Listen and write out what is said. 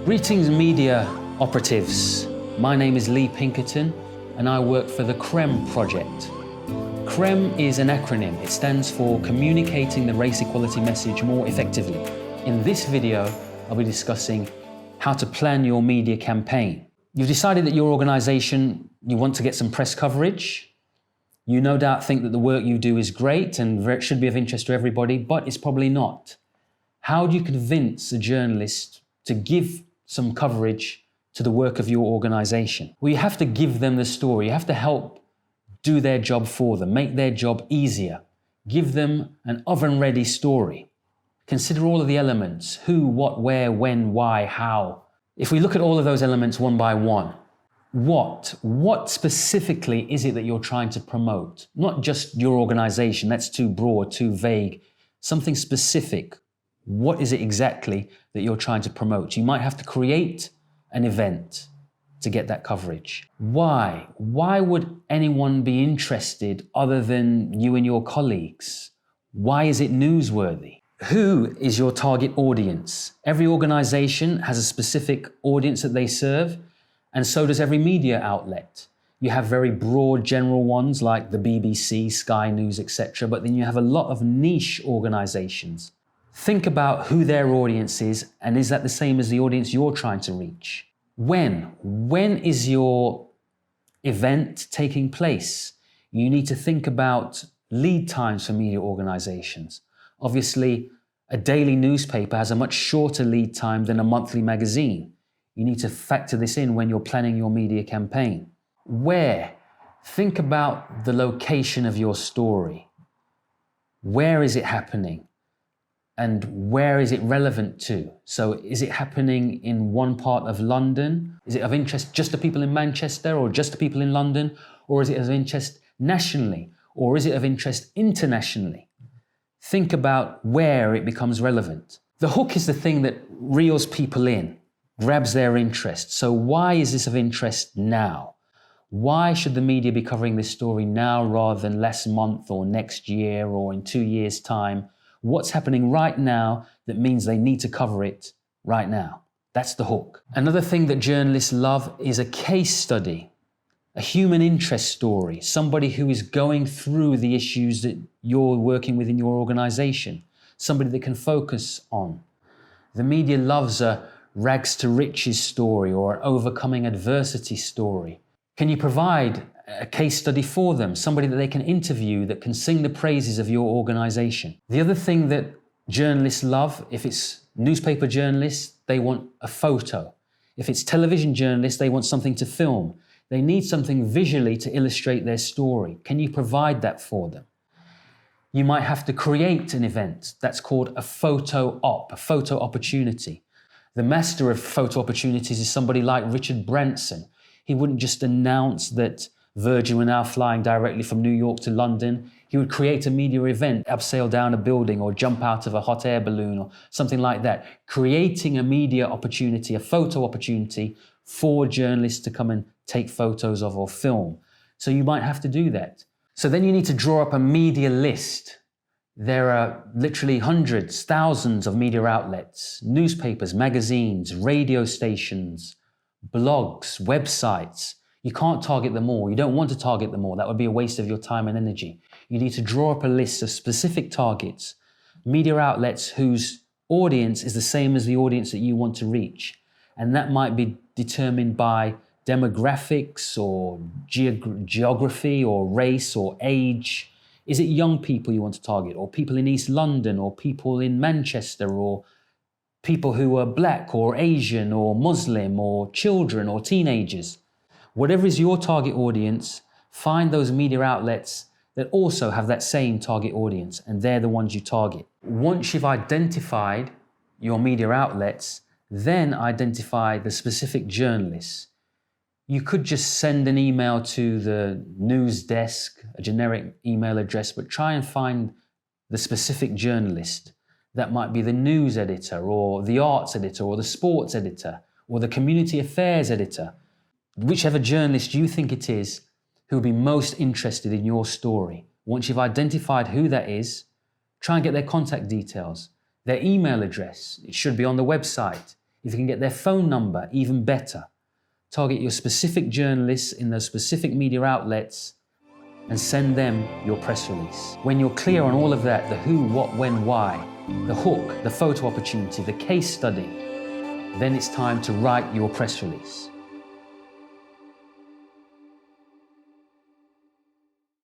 Greetings, media operatives. My name is Lee Pinkerton and I work for the CREM project. CREM is an acronym. It stands for Communicating the Race Equality Message More Effectively. In this video, I'll be discussing how to plan your media campaign. You've decided that your organization, you want to get some press coverage. You no doubt think that the work you do is great and it should be of interest to everybody, but it's probably not. How do you convince a journalist to give some coverage to the work of your organization? Well, you have to give them the story. You have to help do their job for them, make their job easier. Give them an oven-ready story. Consider all of the elements: who, what, where, when, why, how. If we look at all of those elements one by one, what specifically is it that you're trying to promote? Not just your organization, that's too broad, too vague. Something specific. What is it exactly that you're trying to promote? You might have to create an event to get that coverage. Why? Why would anyone be interested other than you and your colleagues? Why is it newsworthy? Who is your target audience? Every organization has a specific audience that they serve, and so does every media outlet. You have very broad general ones like the BBC, Sky News, etc., but then you have a lot of niche organizations. Think about who their audience is, and is that the same as the audience you're trying to reach? When is your event taking place? You need to think about lead times for media organizations. Obviously, a daily newspaper has a much shorter lead time than a monthly magazine. You need to factor this in when you're planning your media campaign. Where? Think about the location of your story. Where is it happening? And where is it relevant to? So is it happening in one part of London? Is it of interest just to people in Manchester or just to people in London? Or is it of interest nationally? Or is it of interest internationally? Think about where it becomes relevant. The hook is the thing that reels people in, grabs their interest. So why is this of interest now? Why should the media be covering this story now rather than last month or next year or in 2 years' time? What's happening right now that means they need to cover it right now? That's the hook. Another thing that journalists love is a case study, a human interest story, somebody who is going through the issues that you're working with in your organization, somebody that can focus on. The media loves a rags to riches story or an overcoming adversity story. Can you provide a case study for them, somebody that they can interview that can sing the praises of your organization? The other thing that journalists love, if it's newspaper journalists, they want a photo. If it's television journalists, they want something to film. They need something visually to illustrate their story. Can you provide that for them? You might have to create an event. That's called a photo op, a photo opportunity. The master of photo opportunities is somebody like Richard Branson. He wouldn't just announce that Virgin were now flying directly from New York to London. He would create a media event, abseil down a building or jump out of a hot air balloon or something like that. Creating a media opportunity, a photo opportunity for journalists to come and take photos of or film. So you might have to do that. So then you need to draw up a media list. There are literally hundreds, thousands of media outlets, newspapers, magazines, radio stations, blogs, websites. You can't target them all. You don't want to target them all. That would be a waste of your time and energy. You need to draw up a list of specific targets, media outlets whose audience is the same as the audience that you want to reach. And that might be determined by demographics or geography or race or age. Is it young people you want to target, or people in East London, or people in Manchester, or people who are black or Asian or Muslim or children or teenagers? Whatever is your target audience, find those media outlets that also have that same target audience, and they're the ones you target. Once you've identified your media outlets, then identify the specific journalists. You could just send an email to the news desk, a generic email address, but try and find the specific journalist. That might be the news editor or the arts editor or the sports editor or the community affairs editor. Whichever journalist you think it is who will be most interested in your story. Once you've identified who that is, try and get their contact details. Their email address, it should be on the website. If you can get their phone number, even better. Target your specific journalists in those specific media outlets and send them your press release. When you're clear on all of that, the who, what, when, why, the hook, the photo opportunity, the case study, then it's time to write your press release.